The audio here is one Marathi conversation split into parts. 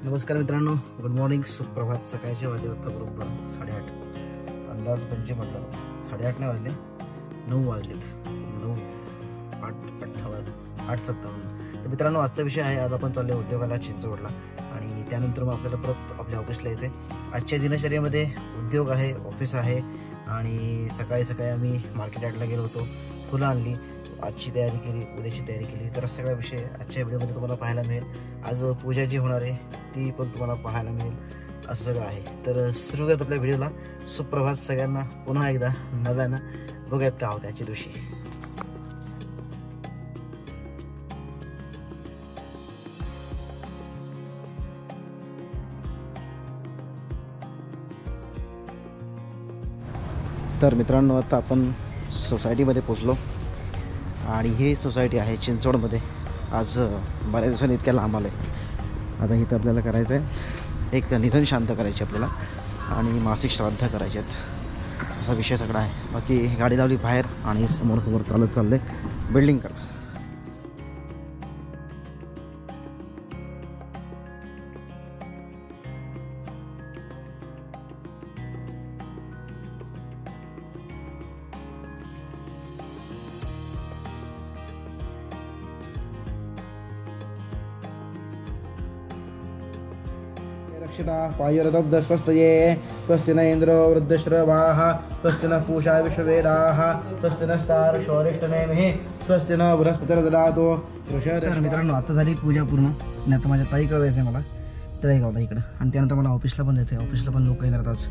नमस्कार मित्रांनो, गुड मॉर्निंग, सुप्रभात. सकाळचे वाजले होता बरोबर 8:30. अंदाज म्हणजे म्हटलं 8:30 नाही वाजले, 9 वाजलेत. 8:57. तर मित्रांनो, आजचा विषय आहे, आज आपण चाललो उद्योगाला चिंचवडला आणि त्यानंतर मग आपल्याला परत आपल्या ऑफिसला यायचं आहे. आजच्या दिनचर्येमध्ये उद्योग आहे, ऑफिस आहे आणि सकाळी सकाळी आम्ही मार्केट यार्डला गेलो होतो, फुलं आणली, आजची तयारी केली, उद्याची तयारी केली. तर सगळा विषय आजच्या व्हिडिओमध्ये तुम्हाला पाहायला मिळेल. आज पूजा जी होणार आहे ती पण तुम्हाला पाहायला मिळेल, असं सगळं आहे. तर सुरू करत आपल्या व्हिडिओला. सुप्रभात सगळ्यांना पुन्हा एकदा नव्यानं. बघूयात का होतं आजच्या दिवशी. तर मित्रांनो, आता आपण सोसायटीमध्ये पोचलो आणि ही सोसायटी आहे चिंचवडमध्ये. आज बऱ्याच दिवसांनी इतक्या लांब आलं आहे. आता इथं आपल्याला करायचं आहे, एक निधन शांत करायची आपल्याला आणि मासिक श्राद्ध करायचे आहेत, असा विषय सगळा आहे. बाकी गाडी लावली बाहेर आणि समोर चालत चाललं आहे बिल्डिंगकडं. रक्षिता पायुरदब्ध स्वस्तये स्वस्ति न इंद्रो वृद्धश्रवाः स्वस्ति न पूषा विश्ववेदाः स्वस्ति नस्तार्क्ष्योऽरिष्टनेमिः स्वस्ति न बृहस्पतिर्ददातु. मित्रांनो, आता झाली पूजा पूर्ण आणि आता माझ्या ताईकडे जायचं आहे मला, तळेगावला इकडं, आणि त्यानंतर मला ऑफिसला पण जायचं आहे. ऑफिसला पण लोक येणार. आज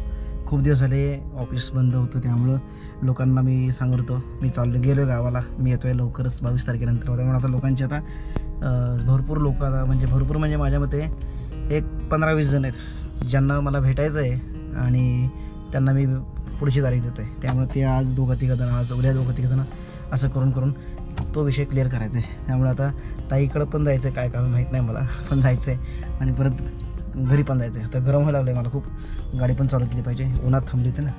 खूप दिवस झाले ऑफिस बंद होतं, त्यामुळं लोकांना मी सांगत होतो मी गेलो गावाला, मी येतो आहे लवकरच 22 तारखेनंतर. त्यामुळे आता लोकांची आता भरपूर लोक, आता भरपूर म्हणजे माझ्या मते एक 15-20 जण आहेत ज्यांना मला भेटायचं आहे आणि त्यांना मी पुढची तारीख देतो आहे. त्यामुळे ते आज 2-3 जण, आज उद्या 2-3 जण, असं करून तो विषय क्लिअर करायचा आहे. त्यामुळे आता ताईकडं पण जायचं आहे, काय काम माहीत नाही मला, पण जायचं आहे आणि परत घरी पण जायचं आहे. आता गरम व्हायला लागलं आहे मला खूप, गाडी पण चालू केली पाहिजे, उन्हात थांबली होती ना.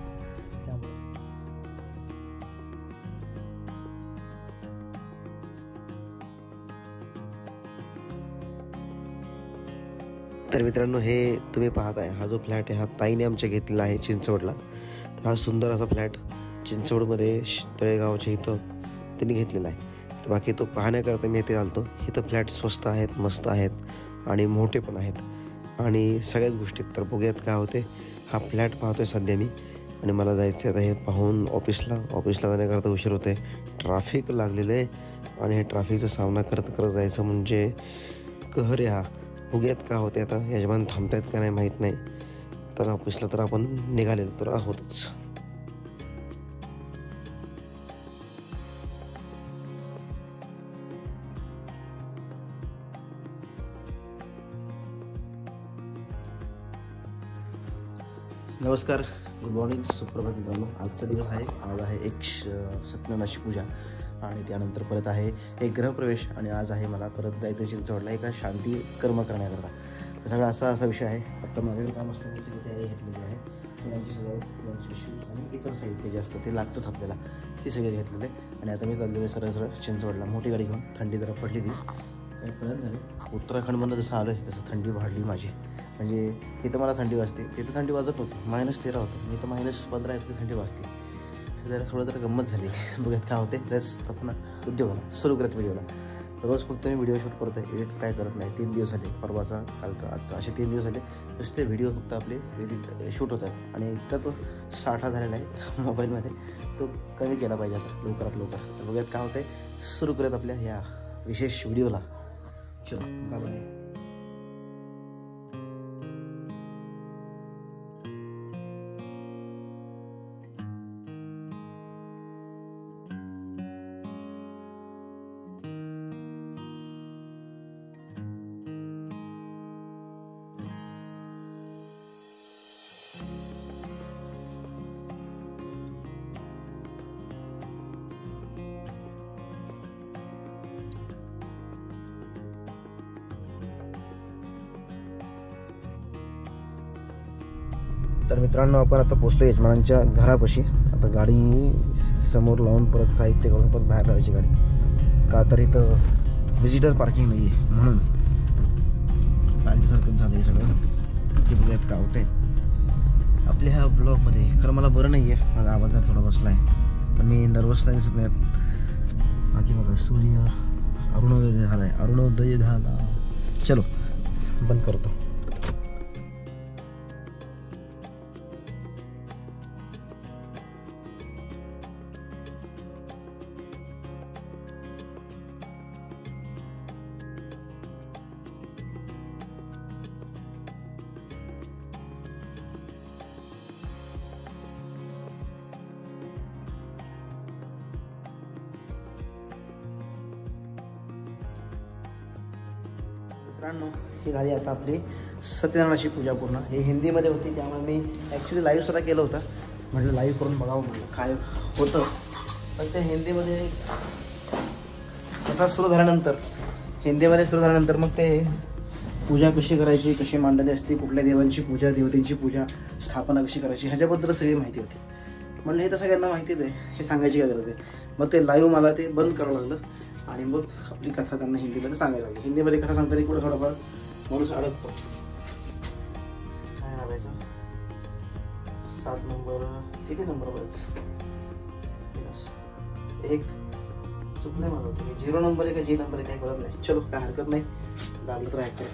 तर मित्रांनो, हे तुम्ही पाहत आहे, हा जो फ्लॅट आहे हा ताईने आमच्या घेतलेला आहे चिंचवडला. तर हा सुंदर असा फ्लॅट चिंचवडमध्ये तळेगावच्या इथं त्यांनी घेतलेला आहे. तर बाकी तो पाहण्याकरता मी इथे आलतो. इथं फ्लॅट स्वस्त आहेत, मस्त आहेत आणि मोठे पण आहेत आणि सगळ्याच गोष्टी. तर बघूयात काय होते. हा फ्लॅट पाहतोय सध्या मी आणि मला जायचं आहे आता हे पाहून ऑफिसला जाण्याकरता उशीर होते. ट्रॅफिक लागलेलं आहे आणि हे ट्रॅफिकचा सामना करत जायचं म्हणजे कहर आहे हा. बघूयात का होते. आता यजमान थांबतायत का नाही माहीत नाही. तर ऑफिसला तर आपण निघालेलो तर आहोतच. नमस्कार, गुड मॉर्निंग, सुप्रभात मित्रांनो. आजचा दिवस आहे, आज आहे एक सत्यनारायणाची पूजा आणि त्यानंतर परत आहे एक गृहप्रवेश आणि आज आहे मला परत जायचं चिंचवडला एका शांती कर्म करण्याकरता. तर सगळा असा विषय आहे. आता माझ्याकडे काम असल्यामुळे सगळी तयारी घेतलेली आहे. फुलांची सजावट, फुलांची पिशवी आणि इतर साहित्य जे असतं ते लागतंच आपल्याला, ते सगळे घेतलेलं आहे. आणि आता मी चाललेलो आहे सरळ चिंचवडला मोठी गाडी घेऊन. थंडी जरा पडली ती, काही कळत झालं. उत्तराखंडमधनं जसं आलो आहे तसं थंडी वाढली माझी. म्हणजे इथं मला थंडी वाजते, तिथं थंडी वाजत नव्हती, -13 होतं, मी तर -15 इतकी थंडी वाजते. जरा थोडं गंमत झाली. बघत काय होते. त्याच आपण उद्योगाला सुरू करत व्हिडिओला. रोज फक्त मी व्हिडिओ शूट करतो आहे, एडिट काय करत नाही. 3 दिवस झाले, परवाचा कालचा आजचा, असे 3 दिवस झाले नुसते व्हिडिओ फक्त आपले एडिट शूट होत आहेत. आणि इतका तो साठा झालेला आहे मोबाईलमध्ये, तो कमी केला पाहिजे आता लवकरात लवकर. तर बघत काय होतं आहे, सुरू करत आपल्या ह्या विशेष व्हिडिओला. चलो बाय. तर मित्रांनो, आपण आता पोचलो यजमानांच्या घरापाशी. आता गाडी समोर लावून परत साहित्य करून परत बाहेर लावायची गाडी, का तर इथं विजिटर पार्किंग नाही आहे म्हणून. लागल्यासारखं झालं आहे सगळं. ते बघूयात काय होतंय आपल्या ह्या ब्लॉगमध्ये. खरं मला बरं नाही आहे, माझा आवाज जर थोडा बसला आहे, पण मी नर्वस नाही दिसत नाही. बाकी बघा सूर्य अरुणोदय झाला आहे, अरुणोदय झाला. चलो बंद करतो. मित्रांनो ही झाली आता आपली सत्यनारायणाची पूजा पूर्ण. हे हिंदीमध्ये होती, त्यामुळे मी ॲक्च्युली लाईव्ह सुद्धा केलं होतं. म्हटलं लाईव्ह करून बघावं म्हटलं काय होतं. पण ते हिंदीमध्ये कथा सुरू झाल्यानंतर मग ते पूजा कशी करायची, कशी मांडली असते, कुठल्या देवांची पूजा, देवतेची पूजा, स्थापना कशी करायची, ह्याच्याबद्दल सगळी माहिती होती. म्हणलं हे तर सगळ्यांना माहितीच आहे, हे सांगायची काय गरज आहे. मग ते लाईव्ह मला ते बंद करावं लागलं आणि मग आपली कथा त्यांना हिंदीमध्ये सांगायला लागली. हिंदीमध्ये कथा सांगताना कुठं थोडाफार माणूस अडकतो. काय नावायचं 7 नंबर किती नंबर बरंच एक चुकले मला होतं, 0 नंबर आहे का जी नंबर आहे काही कळत नाही. चलो काय हरकत नाही, लागलं तर ऐकतोय.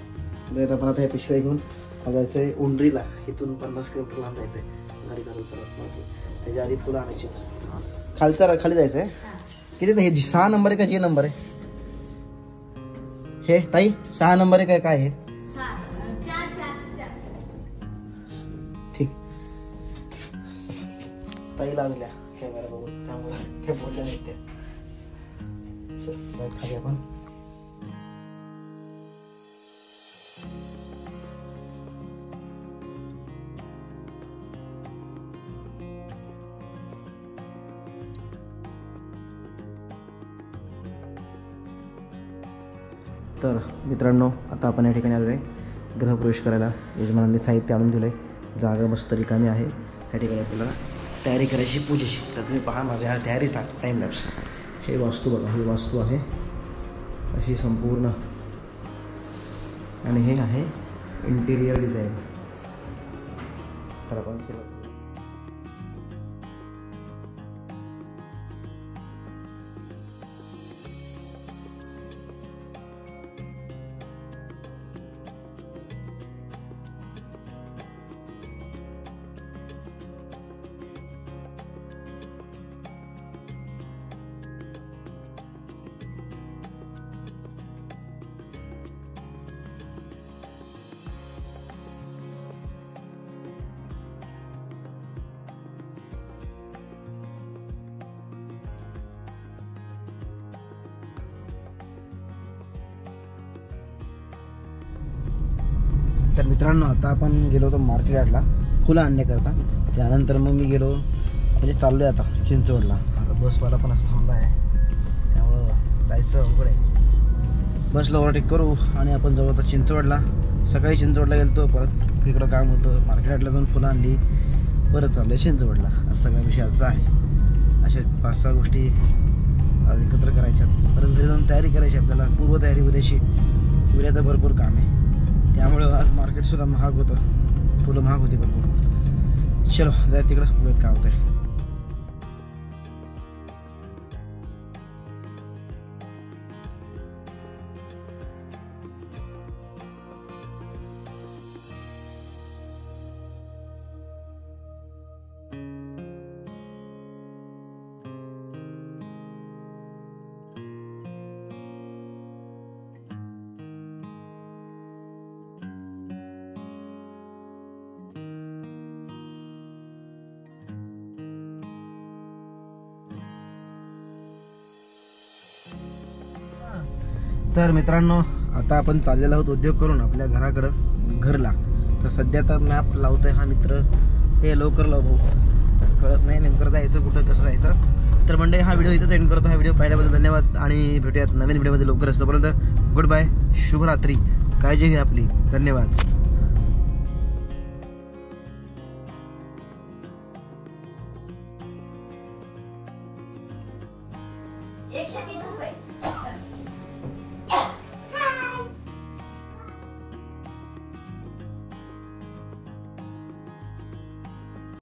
आपण आता या पिशव्या घेऊन जायचं आहे उंडरीला. इथून 50 किलोमीटर लांब जायचं आहे गाडी घालून चालत. त्याच्या आधी फुलं आणायची. खाली जायचं आहे. किती हे 6 नंबर आहे का जी नंबर आहे? हे ताई 6 नंबर आहे काय आहे? ठीक. ताई लागल्या कॅमेरा बघून, त्यामुळे ते बोलल्या नाही त्या. चल खाली आपण. तर मित्रांनो आता आपण या ठिकाणी आलो आहे गृहप्रवेश करायला. यजमानांनी साहित्य आणून दिलं आहे, जागा मस्त रिकामी आहे. या ठिकाणी आपल्याला तयारी करायची पूजेची. तर तुम्ही पहा माझ्या ह्या तयारीचा टाईम लॅप्स. हे वास्तू बघा, ही वास्तू आहे अशी संपूर्ण, आणि हे आहे इंटिरियर डिझाईन. तर आपण तर मित्रांनो आता आपण गेलो होतो मार्केट यार्डला फुलं आणण्याकरता. त्यानंतर मग मी गेलो म्हणजे चाललो आहे आता चिंचवडला. आता बसवाला पण असं थांबला आहे, त्यामुळं जायचं अवघड आहे. बसला ओव्हरटेक करू आणि आपण जाऊ आता चिंचवडला. सकाळी चिंचवडला गेलो होतो, परत इकडं काम होतं, मार्केट यार्डला जाऊन फुलं आणली, परत चाललो आहे चिंचवडला. असं सगळ्या विषय आजचा आहे. अशा 5-6 गोष्टी आज एकत्र करायच्या, परत घरी जाऊन तयारी करायची आपल्याला, पूर्वतयारी उद्याची. उद्या तर भरपूर काम आहे, त्यामुळे आज मार्केटसुद्धा महाग होतं, फुलं महाग होती भरपूर. चलो जाय तिकडं बघूयात काय होतं आहे. तर मित्रांनो आता आपण चाललेलो आहोत उद्योग करून आपल्या घरला. तर सध्या तर मॅप लावतोय हा मित्र. हे लवकर लाव भाऊ, कळत नाही नेमकं जायचं कुठं, कसं जायचं. तर मंडळी हा व्हिडिओ इथंच एंड करतो. हा व्हिडिओ पाहिल्याबद्दल धन्यवाद आणि भेटूयात नवीन व्हिडिओमध्ये लवकर. असतोपर्यंत गुड बाय, शुभरात्री, काळजी घ्या आपली. धन्यवाद. ₹130